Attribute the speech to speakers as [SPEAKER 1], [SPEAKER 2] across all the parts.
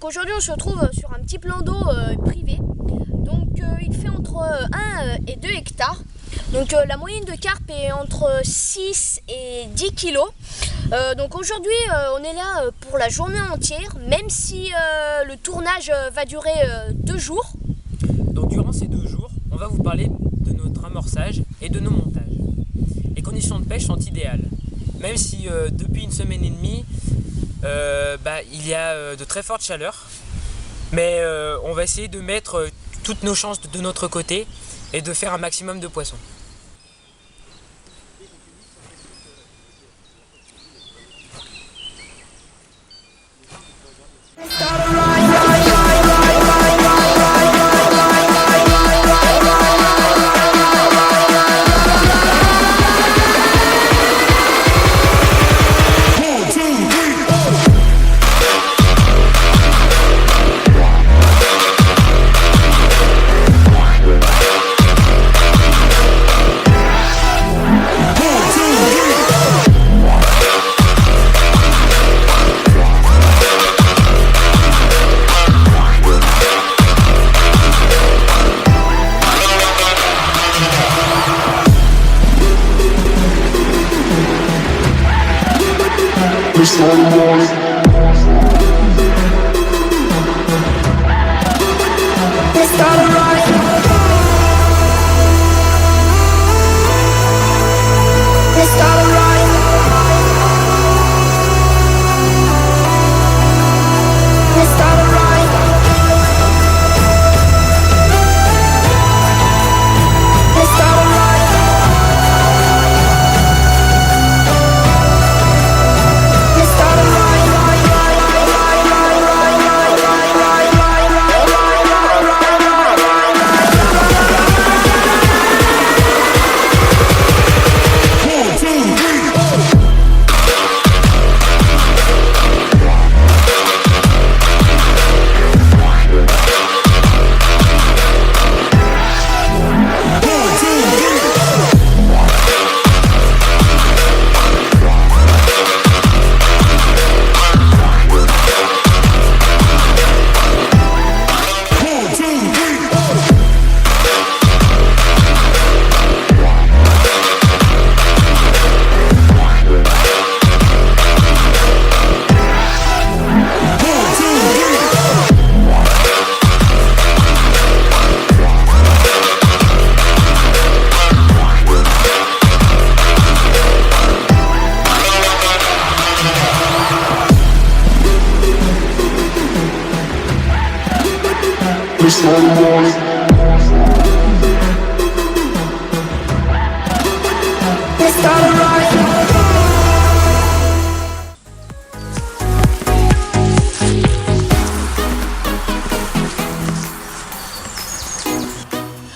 [SPEAKER 1] aujourd'hui on se retrouve sur un petit plan d'eau privé. Donc il fait entre 1 et 2 hectares. Donc la moyenne de carpe est entre 6 et 10 kilos. Donc aujourd'hui on est là pour la journée entière, même si le tournage va durer 2 jours.
[SPEAKER 2] Donc durant ces 2 jours, on va vous parler de notre amorçage et de nos montages. Les conditions de pêche sont idéales, même si depuis une semaine et demie, il y a de très fortes chaleurs. Mais on va essayer de mettre toutes nos chances de notre côté et de faire un maximum de poissons.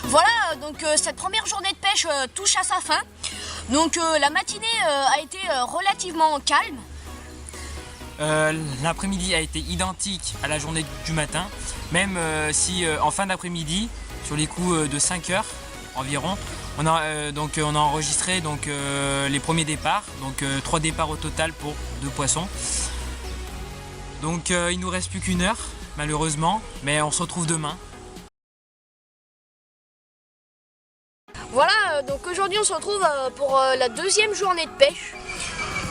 [SPEAKER 1] Voilà, donc cette première journée de pêche touche à sa fin. Donc la matinée a été relativement calme.
[SPEAKER 2] L'après-midi a été identique à la journée du matin, même si en fin d'après-midi, sur les coups de 5 heures environ, on a enregistré les premiers départs, 3 départs au total pour 2 poissons. Donc il nous reste plus qu'1 heure malheureusement, mais on se retrouve demain.
[SPEAKER 1] Voilà, donc aujourd'hui on se retrouve pour la deuxième journée de pêche.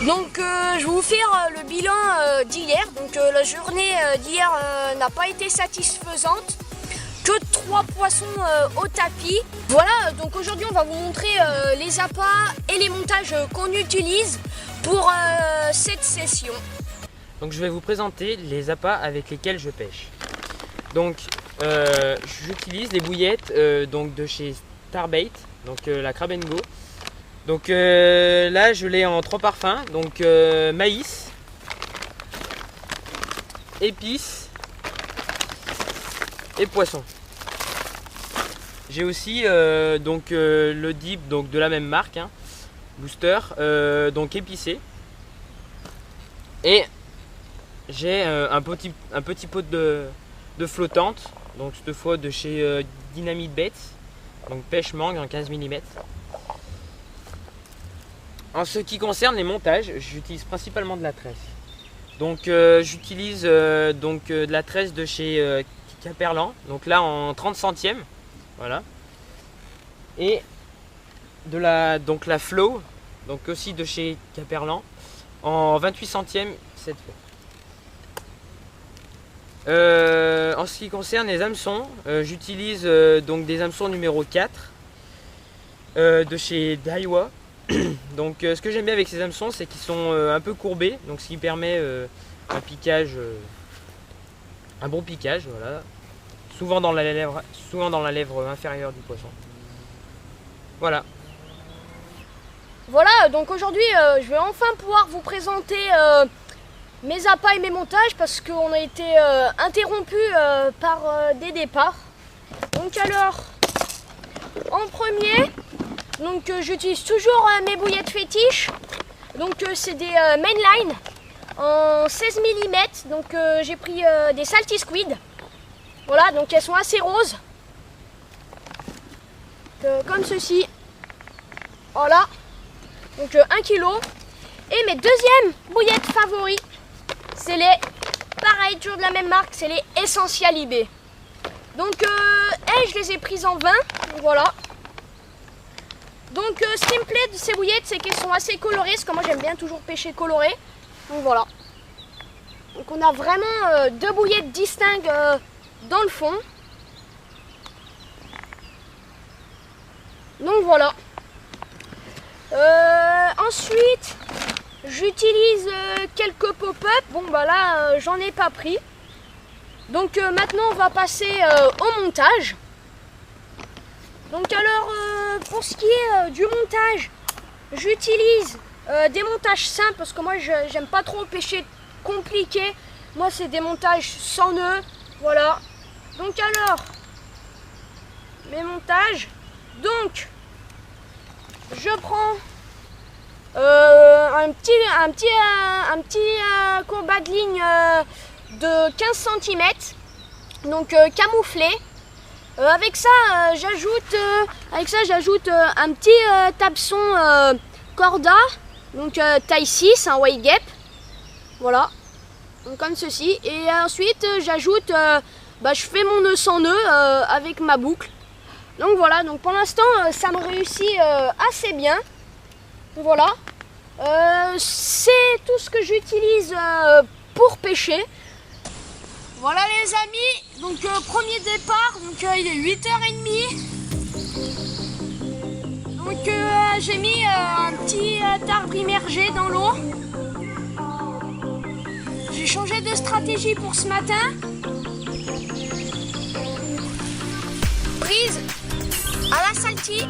[SPEAKER 1] Donc je vais vous faire le bilan d'hier. Donc la journée d'hier n'a pas été satisfaisante. Que 3 poissons au tapis. Voilà, donc aujourd'hui on va vous montrer les appâts et les montages qu'on utilise pour cette session.
[SPEAKER 2] Donc je vais vous présenter les appâts avec lesquels je pêche. Donc j'utilise les bouillettes de chez Starbait, la Crab & Go. Donc là je l'ai en 3 parfums, donc maïs, épices et poisson. J'ai aussi le dip de la même marque, Booster, épicé. Et j'ai un petit pot de flottante, donc cette fois de chez Dynamite Baits, donc pêche mangue en 15 mm. En ce qui concerne les montages, j'utilise principalement de la tresse. Donc j'utilise de la tresse de chez Caperlan, donc là en 30 centièmes, voilà. Et de la Flow, donc aussi de chez Caperlan, en 28 centièmes cette fois. En ce qui concerne les hameçons, j'utilise donc des hameçons numéro 4 de chez Daiwa. Donc ce que j'aime bien avec ces hameçons, c'est qu'ils sont un peu courbés, donc ce qui permet un piquage, un bon piquage, voilà. Souvent dans la lèvre inférieure du poisson. Voilà.
[SPEAKER 1] Voilà, donc aujourd'hui je vais enfin pouvoir vous présenter mes appâts et mes montages parce qu'on a été interrompu par des départs. Donc alors, en premier, donc j'utilise toujours mes bouillettes fétiches. Donc c'est des mainline en 16 mm. Donc j'ai pris des Salty Squid. Voilà, donc elles sont assez roses. Comme ceci. Voilà. Donc 1 kg. Et mes deuxièmes bouillettes favoris, c'est les, pareil, toujours de la même marque, c'est les Essential IB. Donc je les ai prises en 20. Voilà. Donc ce qui me plaît de ces bouillettes, c'est qu'elles sont assez colorées, parce que moi j'aime bien toujours pêcher coloré. Donc voilà. Donc on a vraiment deux bouillettes distinctes dans le fond. Donc voilà. Ensuite, j'utilise quelques pop-up. Bon bah là, j'en ai pas pris. Donc maintenant, on va passer au montage. Donc alors, pour ce qui est du montage, j'utilise des montages simples parce que moi, j'aime pas trop pêcher compliqué. Moi, c'est des montages sans nœuds. Voilà. Donc alors, mes montages. Donc, je prends un petit combat de ligne de 15 cm, donc camouflé. Avec ça, j'ajoute un petit tapeçon Corda, donc taille 6, un white gap. Voilà, donc comme ceci. Et ensuite, j'ajoute, je fais mon nœud sans nœud avec ma boucle. Donc voilà, donc pour l'instant ça me réussit assez bien. Voilà. C'est tout ce que j'utilise pour pêcher. Voilà les amis, donc premier départ, donc il est 8h30. Donc j'ai mis un petit arbre immergé dans l'eau. J'ai changé de stratégie pour ce matin. Prise à la Salty.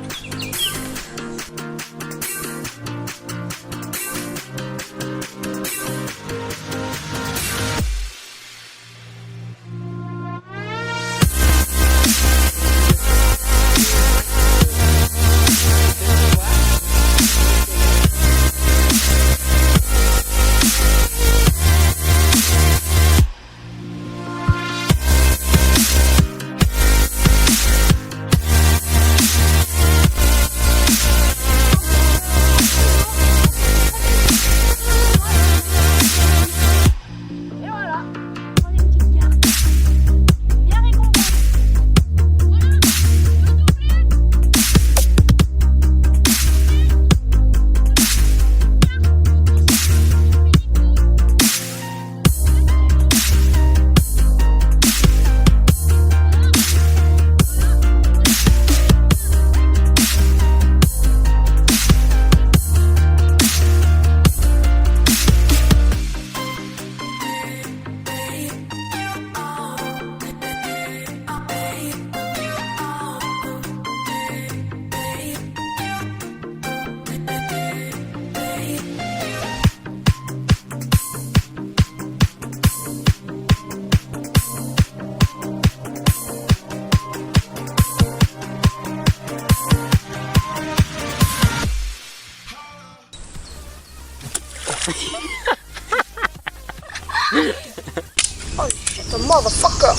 [SPEAKER 1] Oh shit, a motherfucker.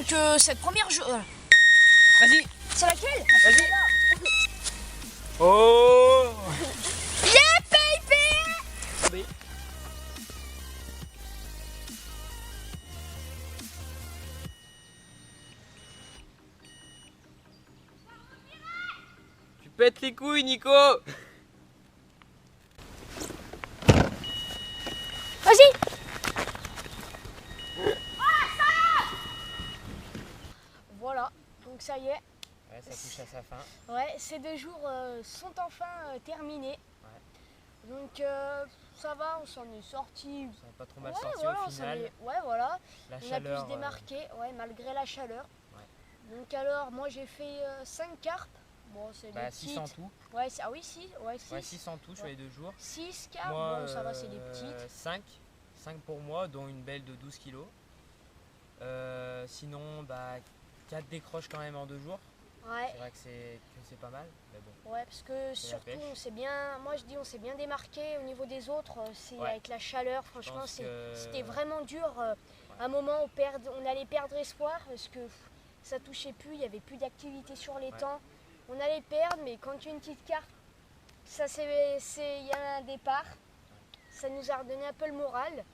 [SPEAKER 1] Donc cette première journée...
[SPEAKER 2] Vas-y.
[SPEAKER 1] C'est laquelle?
[SPEAKER 2] Vas-y. Oh.
[SPEAKER 1] Yeah baby.
[SPEAKER 2] Tu pètes les couilles, Nico.
[SPEAKER 1] Vas-y. Voilà, donc ça y est.
[SPEAKER 2] Ouais, ça touche à sa fin.
[SPEAKER 1] Ouais, ces 2 jours sont enfin terminés.
[SPEAKER 2] Ouais.
[SPEAKER 1] Donc ça va, on s'en est sorti.
[SPEAKER 2] Ça n'a pas trop mal
[SPEAKER 1] Ouais,
[SPEAKER 2] sorti
[SPEAKER 1] voilà,
[SPEAKER 2] au
[SPEAKER 1] on s'en
[SPEAKER 2] final.
[SPEAKER 1] est- Ouais, voilà.
[SPEAKER 2] La
[SPEAKER 1] On a pu
[SPEAKER 2] chaleur.
[SPEAKER 1] se démarquer, ouais, malgré la chaleur.
[SPEAKER 2] Ouais.
[SPEAKER 1] Donc alors, moi j'ai fait 5 carpes. Bon, c'est des
[SPEAKER 2] 6 en
[SPEAKER 1] petites.
[SPEAKER 2] tout.
[SPEAKER 1] Ouais, ah oui, si, ouais, 6.
[SPEAKER 2] Ouais, 6 en tout sur
[SPEAKER 1] Ouais.
[SPEAKER 2] les 2 jours.
[SPEAKER 1] 6 carpes,
[SPEAKER 2] Moi,
[SPEAKER 1] bon, ça va, c'est des petites.
[SPEAKER 2] 5 pour moi, dont une belle de 12 kg. Sinon, 4 décroches quand même en 2 jours.
[SPEAKER 1] Ouais,
[SPEAKER 2] C'est vrai que c'est pas mal, mais bon.
[SPEAKER 1] ouais, parce que
[SPEAKER 2] la
[SPEAKER 1] surtout,
[SPEAKER 2] pêche.
[SPEAKER 1] on s'est bien, moi je dis, on s'est bien démarqué au niveau des autres. C'est
[SPEAKER 2] Ouais.
[SPEAKER 1] avec la chaleur, franchement,
[SPEAKER 2] pense que-
[SPEAKER 1] c'était vraiment dur. À un moment, on allait perdre espoir parce que ça touchait plus, il n'y avait plus d'activité sur les
[SPEAKER 2] Ouais.
[SPEAKER 1] temps. On allait perdre, mais quand tu as une petite carte, il y a un départ. Ça nous a redonné un peu le moral.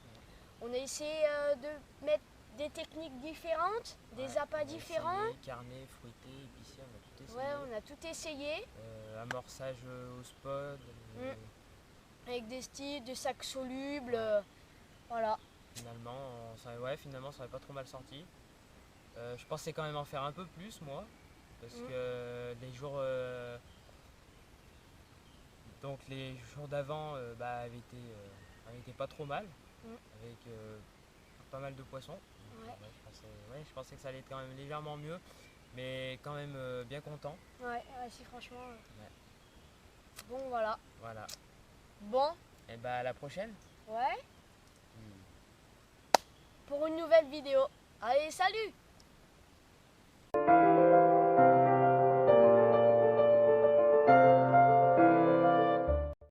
[SPEAKER 1] On a essayé de mettre des techniques différentes, des
[SPEAKER 2] Ouais,
[SPEAKER 1] appâts
[SPEAKER 2] on a
[SPEAKER 1] différents.
[SPEAKER 2] essayé, carnet, fruité, épicé, on a tout essayé.
[SPEAKER 1] Ouais, on a tout essayé.
[SPEAKER 2] Amorçage au spot.
[SPEAKER 1] Avec des styles, des sacs solubles.
[SPEAKER 2] Ouais.
[SPEAKER 1] Voilà.
[SPEAKER 2] Finalement, ça n'avait pas trop mal sorti. Je pensais quand même en faire un peu plus, moi. Parce que les jours. Donc les jours d'avant avaient été pas trop mal. Avec pas mal de poissons.
[SPEAKER 1] Ouais.
[SPEAKER 2] Je pensais que ça allait être quand même légèrement mieux. Mais quand même bien content.
[SPEAKER 1] Ouais, si franchement. Bon, voilà.
[SPEAKER 2] Voilà.
[SPEAKER 1] Bon,
[SPEAKER 2] Et à la prochaine.
[SPEAKER 1] ouais. Pour une nouvelle vidéo. Allez, salut!